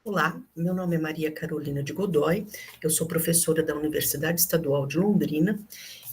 Olá, meu nome é Maria Carolina de Godoy, eu sou professora da Universidade Estadual de Londrina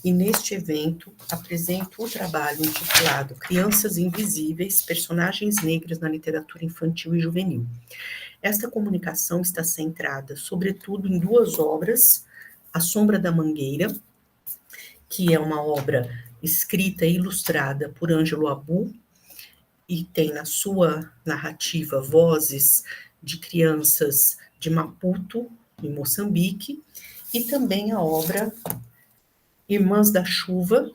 e neste evento apresento o trabalho intitulado Crianças Invisíveis, Personagens Negros na Literatura Infantil e Juvenil. Esta comunicação está centrada, sobretudo, em duas obras, A Sombra da Mangueira, que é uma obra escrita e ilustrada por Ângelo Abu, e tem na sua narrativa vozes de crianças de Maputo, em Moçambique, e também a obra Irmãs da Chuva,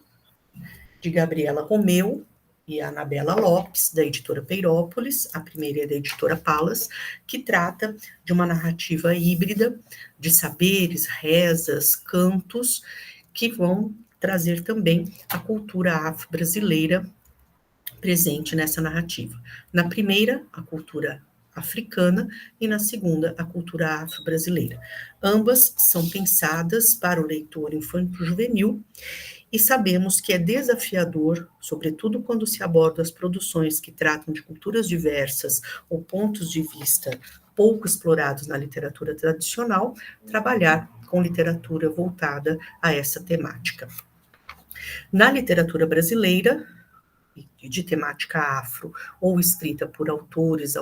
de Gabriela Romeu e Anabela Lopes, da editora Peirópolis, a primeira é da editora Palas, que trata de uma narrativa híbrida de saberes, rezas, cantos, que vão trazer também a cultura afro-brasileira presente nessa narrativa. Na primeira, a cultura africana, e na segunda, a cultura afro-brasileira. Ambas são pensadas para o leitor infanto-juvenil, e sabemos que é desafiador, sobretudo quando se abordam as produções que tratam de culturas diversas ou pontos de vista pouco explorados na literatura tradicional, trabalhar com literatura voltada a essa temática. Na literatura brasileira, de temática afro, ou escrita por autoras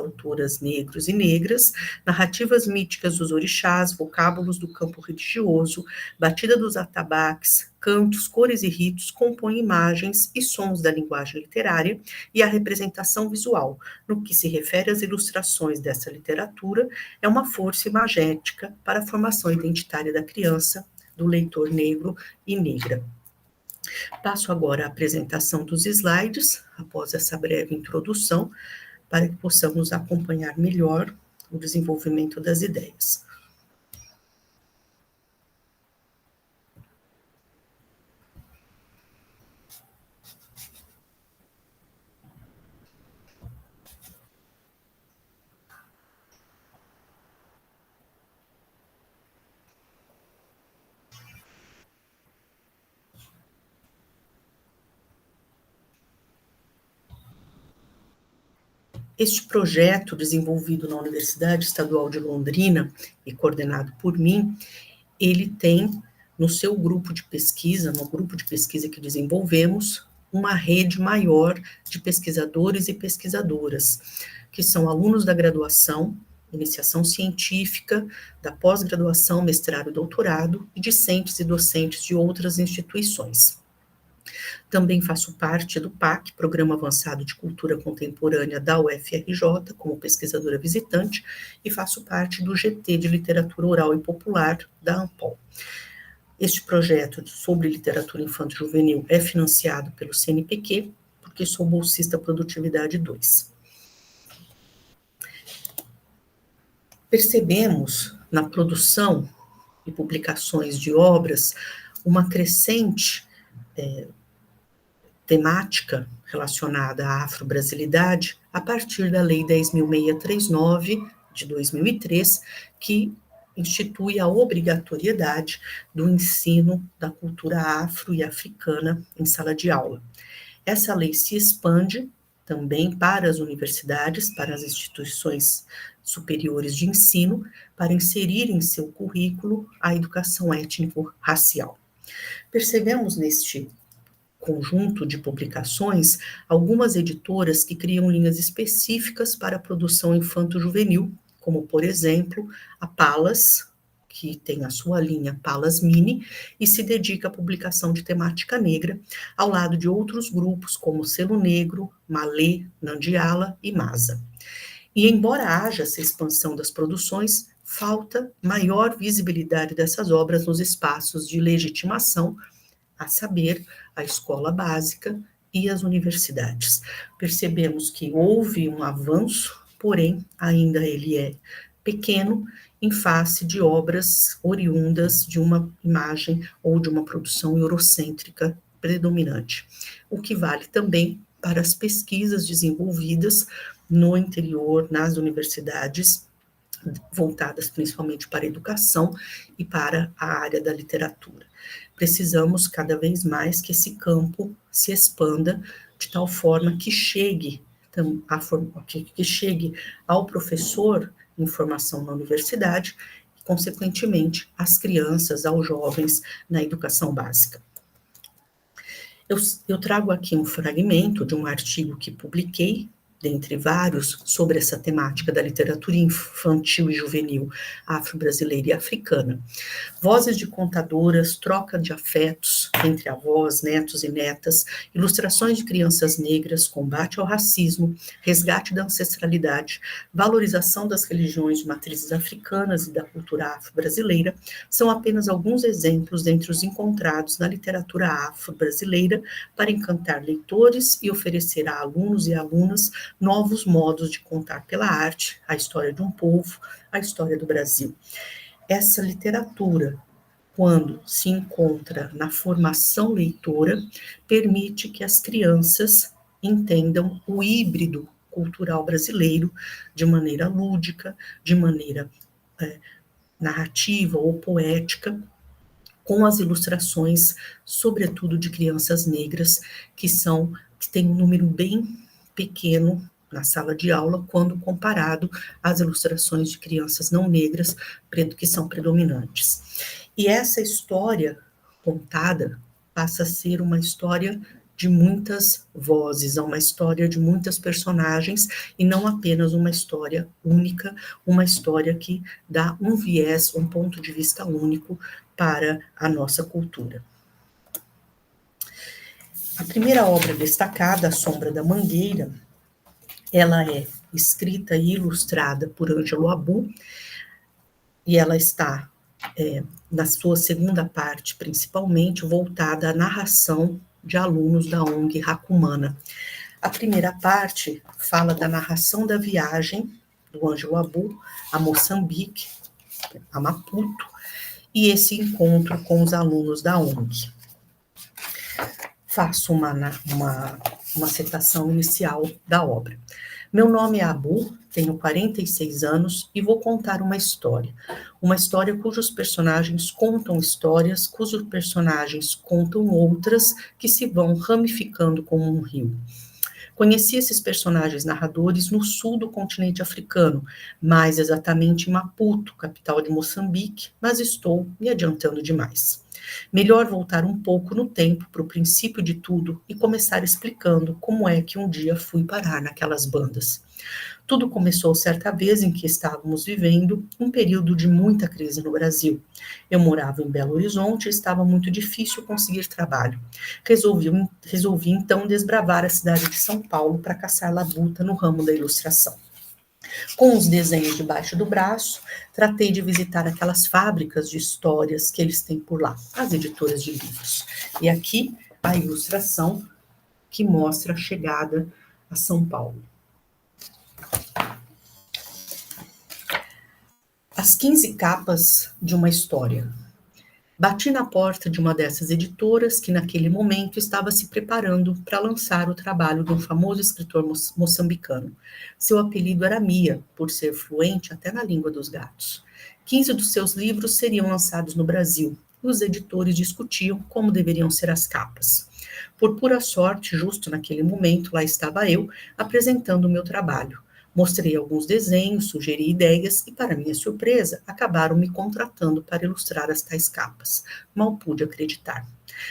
negros e negras, narrativas míticas dos orixás, vocábulos do campo religioso, batida dos atabaques, cantos, cores e ritos compõem imagens e sons da linguagem literária e a representação visual. No que se refere às ilustrações dessa literatura, é uma força imagética para a formação identitária da criança, do leitor negro e negra. Passo agora a apresentação dos slides, após essa breve introdução, para que possamos acompanhar melhor o desenvolvimento das ideias. Este projeto, desenvolvido na Universidade Estadual de Londrina e coordenado por mim, ele tem no seu grupo de pesquisa, no grupo de pesquisa que desenvolvemos, uma rede maior de pesquisadores e pesquisadoras, que são alunos da graduação, iniciação científica, da pós-graduação, mestrado e doutorado, e discentes e docentes de outras instituições. Também faço parte do PAC, Programa Avançado de Cultura Contemporânea da UFRJ, como pesquisadora visitante, e faço parte do GT de Literatura Oral e Popular da ANPOL. Este projeto sobre literatura infanto-juvenil é financiado pelo CNPq, porque sou bolsista Produtividade 2. Percebemos na produção e publicações de obras uma crescente temática relacionada à afro-brasilidade a partir da Lei 10.639, de 2003, que institui a obrigatoriedade do ensino da cultura afro e africana em sala de aula. Essa lei se expande também para as universidades, para as instituições superiores de ensino, para inserir em seu currículo a educação étnico-racial. Percebemos neste conjunto de publicações algumas editoras que criam linhas específicas para a produção infanto-juvenil, como, por exemplo, a Palas, que tem a sua linha Palas Mini, e se dedica à publicação de temática negra, ao lado de outros grupos como Selo Negro, Malê, Nandiala e Masa. E embora haja essa expansão das produções, falta maior visibilidade dessas obras nos espaços de legitimação, a saber, a escola básica e as universidades. Percebemos que houve um avanço, porém, ainda ele é pequeno em face de obras oriundas de uma imagem ou de uma produção eurocêntrica predominante, o que vale também para as pesquisas desenvolvidas no interior, nas universidades, voltadas principalmente para a educação e para a área da literatura. Precisamos cada vez mais que esse campo se expanda de tal forma que chegue ao professor em formação na universidade e, consequentemente, às crianças, aos jovens na educação básica. Eu trago aqui um fragmento de um artigo que publiquei, dentre vários, sobre essa temática da literatura infantil e juvenil afro-brasileira e africana. Vozes de contadoras, troca de afetos entre avós, netos e netas, ilustrações de crianças negras, combate ao racismo, resgate da ancestralidade, valorização das religiões de matrizes africanas e da cultura afro-brasileira, são apenas alguns exemplos dentre os encontrados na literatura afro-brasileira para encantar leitores e oferecer a alunos e alunas novos modos de contar pela arte a história de um povo, a história do Brasil. Essa literatura, quando se encontra na formação leitora, permite que as crianças entendam o híbrido cultural brasileiro de maneira lúdica, de maneira narrativa ou poética, com as ilustrações, sobretudo de crianças negras, que têm um número bem pequeno na sala de aula, quando comparado às ilustrações de crianças não negras, que são predominantes. E essa história contada passa a ser uma história de muitas vozes, uma história de muitas personagens, e não apenas uma história única, uma história que dá um viés, um ponto de vista único para a nossa cultura. A primeira obra destacada, A Sombra da Mangueira, ela é escrita e ilustrada por Ângelo Abu, e ela está, na sua segunda parte, principalmente, voltada à narração de alunos da ONG Racumana. A primeira parte fala da narração da viagem do Ângelo Abu a Moçambique, a Maputo, e esse encontro com os alunos da ONG. Faço uma citação inicial da obra. Meu nome é Abu, tenho 46 anos e vou contar uma história cujos personagens contam histórias, cujos personagens contam outras que se vão ramificando como um rio. Conheci esses personagens narradores no sul do continente africano, mais exatamente em Maputo, capital de Moçambique, mas estou me adiantando demais. Melhor voltar um pouco no tempo para o princípio de tudo e começar explicando como é que um dia fui parar naquelas bandas. Tudo começou certa vez em que estávamos vivendo um período de muita crise no Brasil. Eu morava em Belo Horizonte e estava muito difícil conseguir trabalho. Resolvi então desbravar a cidade de São Paulo para caçar labuta no ramo da ilustração. Com os desenhos debaixo do braço, tratei de visitar aquelas fábricas de histórias que eles têm por lá, as editoras de livros. E aqui a ilustração que mostra a chegada a São Paulo. As 15 capas de uma história. Bati na porta de uma dessas editoras que naquele momento estava se preparando para lançar o trabalho de um famoso escritor moçambicano. Seu apelido era Mia, por ser fluente até na língua dos gatos. 15 dos seus livros seriam lançados no Brasil, e os editores discutiam como deveriam ser as capas. Por pura sorte, justo naquele momento, lá estava eu, apresentando o meu trabalho. Mostrei alguns desenhos, sugeri ideias e, para minha surpresa, acabaram me contratando para ilustrar as tais capas. Mal pude acreditar.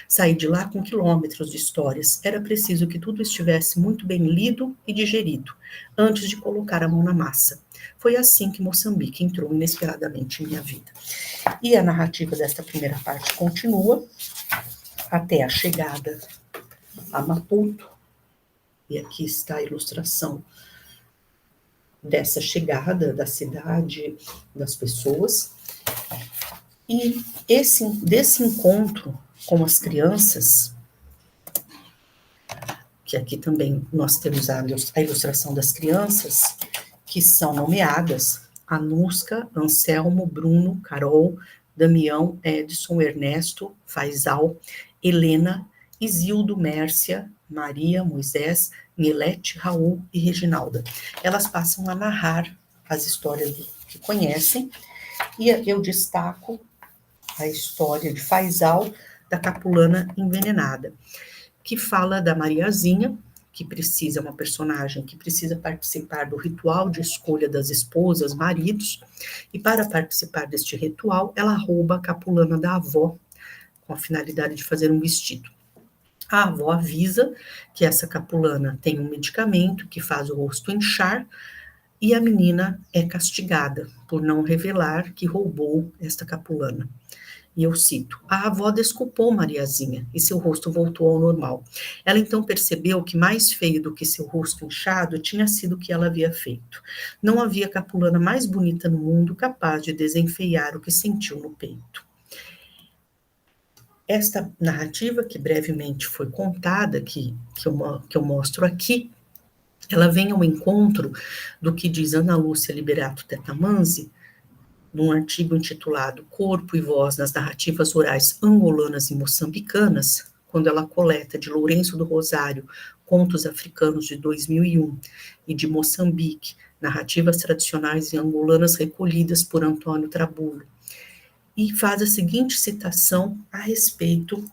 Saí de lá com quilômetros de histórias. Era preciso que tudo estivesse muito bem lido e digerido, antes de colocar a mão na massa. Foi assim que Moçambique entrou inesperadamente em minha vida. E a narrativa desta primeira parte continua até a chegada a Maputo. E aqui está a ilustração dessa chegada da cidade, das pessoas, e desse encontro com as crianças, que aqui também nós temos a ilustração das crianças, que são nomeadas Anusca, Anselmo, Bruno, Carol, Damião, Edson, Ernesto, Faisal, Helena, Isildo, Mércia, Maria, Moisés, Nilete, Raul e Reginalda. Elas passam a narrar as histórias que conhecem, e eu destaco a história de Faisal, da Capulana Envenenada, que fala da Mariazinha, que precisa, uma personagem que precisa participar do ritual de escolha das esposas, maridos, e para participar deste ritual, ela rouba a capulana da avó, com a finalidade de fazer um vestido. A avó avisa que essa capulana tem um medicamento que faz o rosto inchar, e a menina é castigada por não revelar que roubou esta capulana. E eu cito: a avó desculpou Mariazinha e seu rosto voltou ao normal. Ela então percebeu que mais feio do que seu rosto inchado tinha sido o que ela havia feito. Não havia capulana mais bonita no mundo capaz de desenfeiar o que sentiu no peito. Esta narrativa, que brevemente foi contada, que eu mostro aqui, ela vem ao encontro do que diz Ana Lúcia Liberato Tetamanzi, num artigo intitulado Corpo e Voz nas Narrativas Orais Angolanas e Moçambicanas, quando ela coleta de Lourenço do Rosário Contos Africanos de 2001 e de Moçambique, Narrativas Tradicionais e Angolanas recolhidas por Antônio Trabulo, e faz a seguinte citação a respeito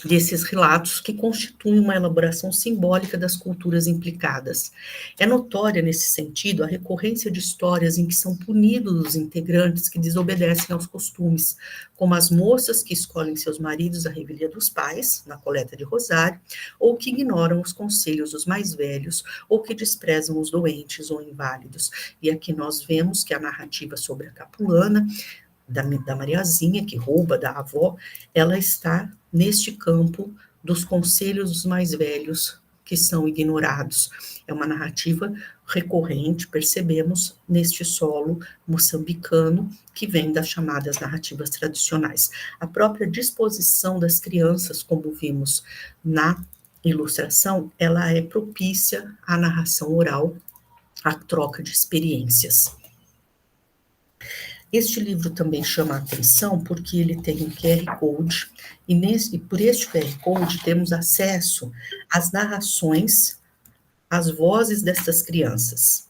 desses relatos que constituem uma elaboração simbólica das culturas implicadas. É notória, nesse sentido, a recorrência de histórias em que são punidos os integrantes que desobedecem aos costumes, como as moças que escolhem seus maridos à revelia dos pais, na coleta de rosário, ou que ignoram os conselhos dos mais velhos, ou que desprezam os doentes ou inválidos. E aqui nós vemos que a narrativa sobre a capulana, da Mariazinha, que rouba da avó, ela está neste campo dos conselhos dos mais velhos que são ignorados. É uma narrativa recorrente, percebemos, neste solo moçambicano, que vem das chamadas narrativas tradicionais. A própria disposição das crianças, como vimos na ilustração, ela é propícia à narração oral, à troca de experiências. Este livro também chama a atenção porque ele tem um QR Code, e por este QR Code temos acesso às narrações, às vozes dessas crianças.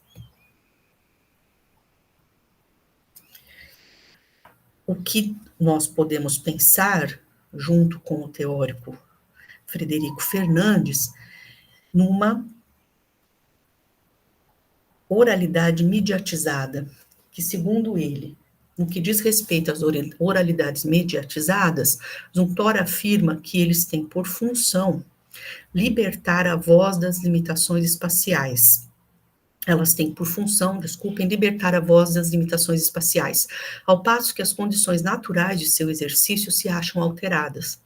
O que nós podemos pensar, junto com o teórico Frederico Fernandes, numa oralidade mediatizada, que, segundo ele, no que diz respeito às oralidades mediatizadas, Zumthor afirma que eles têm por função libertar a voz das limitações espaciais. Elas têm por função, libertar a voz das limitações espaciais, ao passo que as condições naturais de seu exercício se acham alteradas.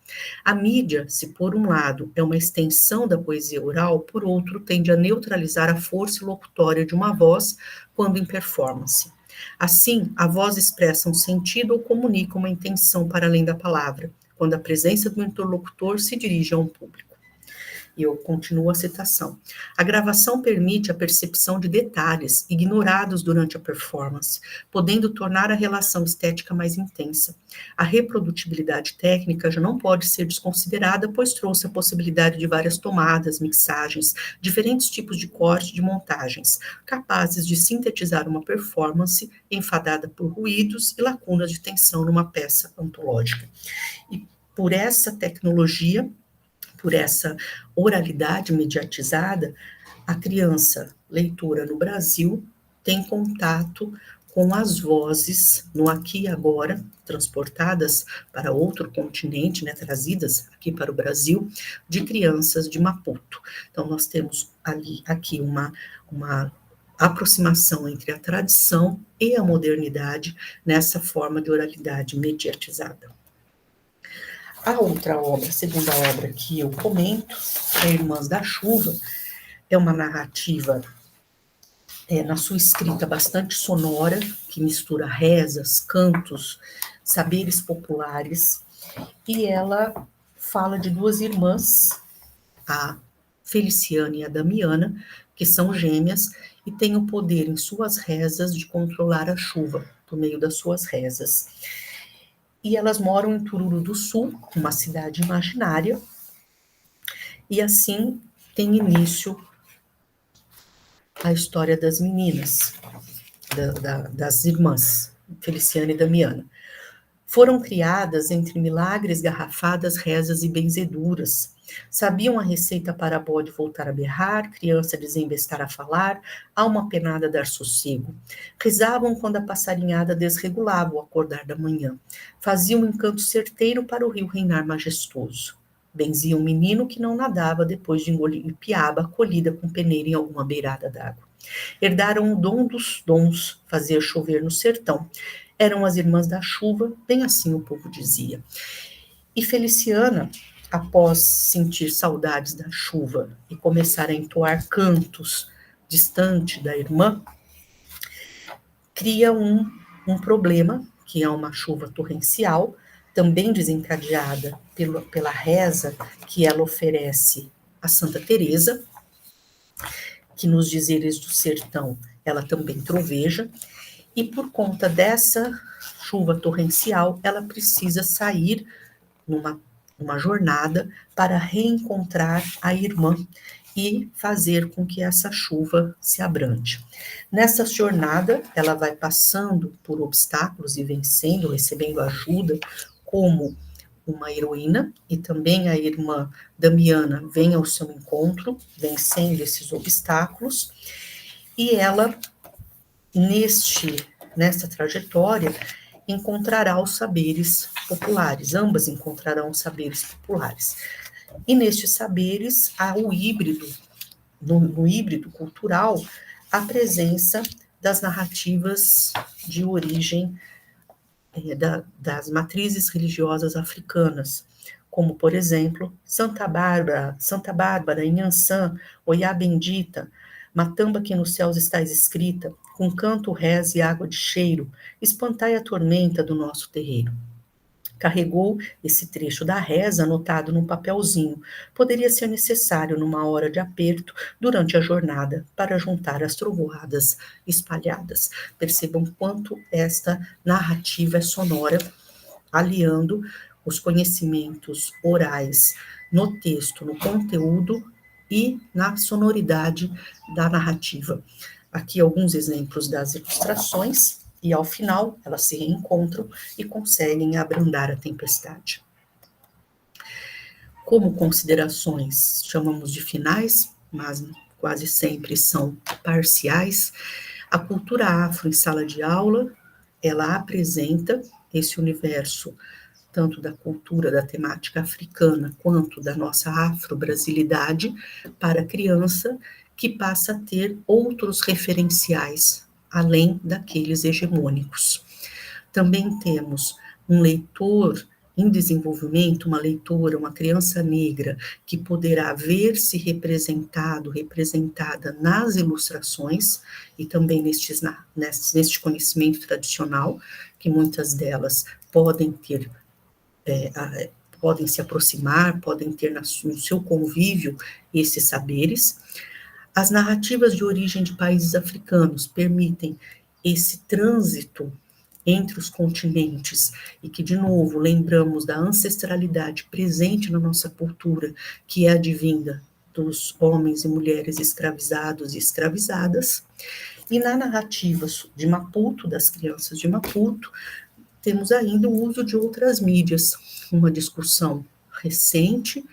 A mídia, se por um lado é uma extensão da poesia oral, por outro tende a neutralizar a força locutória de uma voz quando em performance. Assim, a voz expressa um sentido ou comunica uma intenção para além da palavra, quando a presença do interlocutor se dirige a um público. E eu continuo a citação. A gravação permite a percepção de detalhes ignorados durante a performance, podendo tornar a relação estética mais intensa. A reprodutibilidade técnica já não pode ser desconsiderada, pois trouxe a possibilidade de várias tomadas, mixagens, diferentes tipos de corte e de montagens, capazes de sintetizar uma performance enfadada por ruídos e lacunas de tensão numa peça antológica. E por essa tecnologia, por essa oralidade mediatizada, a criança leitora no Brasil tem contato com as vozes no aqui e agora, transportadas para outro continente, né, trazidas aqui para o Brasil, de crianças de Maputo. Então, nós temos aqui uma aproximação entre a tradição e a modernidade nessa forma de oralidade mediatizada. A outra obra, a segunda obra que eu comento, é Irmãs da Chuva, é uma narrativa, na sua escrita, bastante sonora, que mistura rezas, cantos, saberes populares, e ela fala de duas irmãs, a Feliciana e a Damiana, que são gêmeas, e têm o poder em suas rezas de controlar a chuva, por meio das suas rezas. E elas moram em Tururu do Sul, uma cidade imaginária, e assim tem início a história das meninas, das irmãs, Feliciana e Damiana. Foram criadas entre milagres, garrafadas, rezas e benzeduras. Sabiam a receita para bode voltar a berrar, criança desembestar a falar, alma penada dar sossego. Rezavam quando a passarinhada desregulava o acordar da manhã. Faziam um encanto certeiro para o rio reinar majestoso. Benziam um menino que não nadava depois de engolir piaba colhida com peneira em alguma beirada d'água. Herdaram o dom dos dons, fazer chover no sertão. Eram as irmãs da chuva, bem assim o povo dizia. E Feliciana, após sentir saudades da chuva e começar a entoar cantos distante da irmã, cria um problema, que é uma chuva torrencial, também desencadeada pela reza que ela oferece a Santa Teresa, que nos dizeres do sertão ela também troveja, e por conta dessa chuva torrencial, ela precisa sair numa jornada para reencontrar a irmã e fazer com que essa chuva se abrande. Nessa jornada, ela vai passando por obstáculos e vencendo, recebendo ajuda, como uma heroína, e também a irmã Damiana vem ao seu encontro, vencendo esses obstáculos, e ela, nessa trajetória, encontrará os saberes populares, ambas encontrarão os saberes populares. E nestes saberes, há o híbrido, no híbrido cultural, a presença das narrativas de origem das matrizes religiosas africanas, como, por exemplo, Santa Bárbara, Inhansã, Oiá Bendita, Matamba que nos céus estás escrita, com canto, reza e água de cheiro, espantai a tormenta do nosso terreiro. Carregou esse trecho da reza anotado num papelzinho. Poderia ser necessário numa hora de aperto durante a jornada para juntar as trovoadas espalhadas. Percebam quanto esta narrativa é sonora, aliando os conhecimentos orais no texto, no conteúdo e na sonoridade da narrativa. Aqui alguns exemplos das ilustrações, e ao final elas se reencontram e conseguem abrandar a tempestade. Como considerações, chamamos de finais, mas quase sempre são parciais. A cultura afro em sala de aula, ela apresenta esse universo tanto da cultura, da temática africana, quanto da nossa afro-brasilidade para a criança, que passa a ter outros referenciais, além daqueles hegemônicos. Também temos um leitor em desenvolvimento, uma leitora, uma criança negra, que poderá ver-se representada nas ilustrações, e também neste conhecimento tradicional, que muitas delas podem ter podem se aproximar, podem ter no seu convívio esses saberes. As narrativas de origem de países africanos permitem esse trânsito entre os continentes e que, de novo, lembramos da ancestralidade presente na nossa cultura, que é advinda dos homens e mulheres escravizados e escravizadas. E na narrativa de Maputo, das crianças de Maputo, temos ainda o uso de outras mídias, uma discussão recente,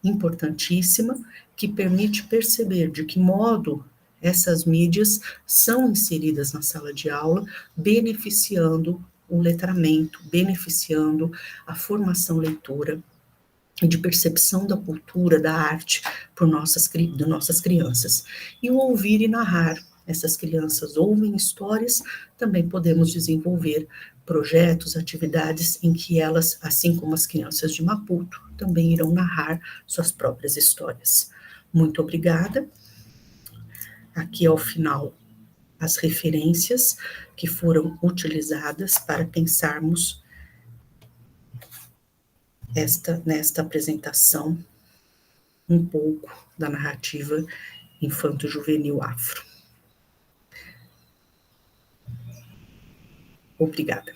importantíssima, que permite perceber de que modo essas mídias são inseridas na sala de aula, beneficiando o letramento, beneficiando a formação leitora e de percepção da cultura, da arte por nossas crianças. E o ouvir e narrar. Essas crianças ouvem histórias, também podemos desenvolver projetos, atividades em que elas, assim como as crianças de Maputo, também irão narrar suas próprias histórias. Muito obrigada. Aqui ao final as referências que foram utilizadas para pensarmos nesta apresentação um pouco da narrativa infanto-juvenil afro. Obrigada.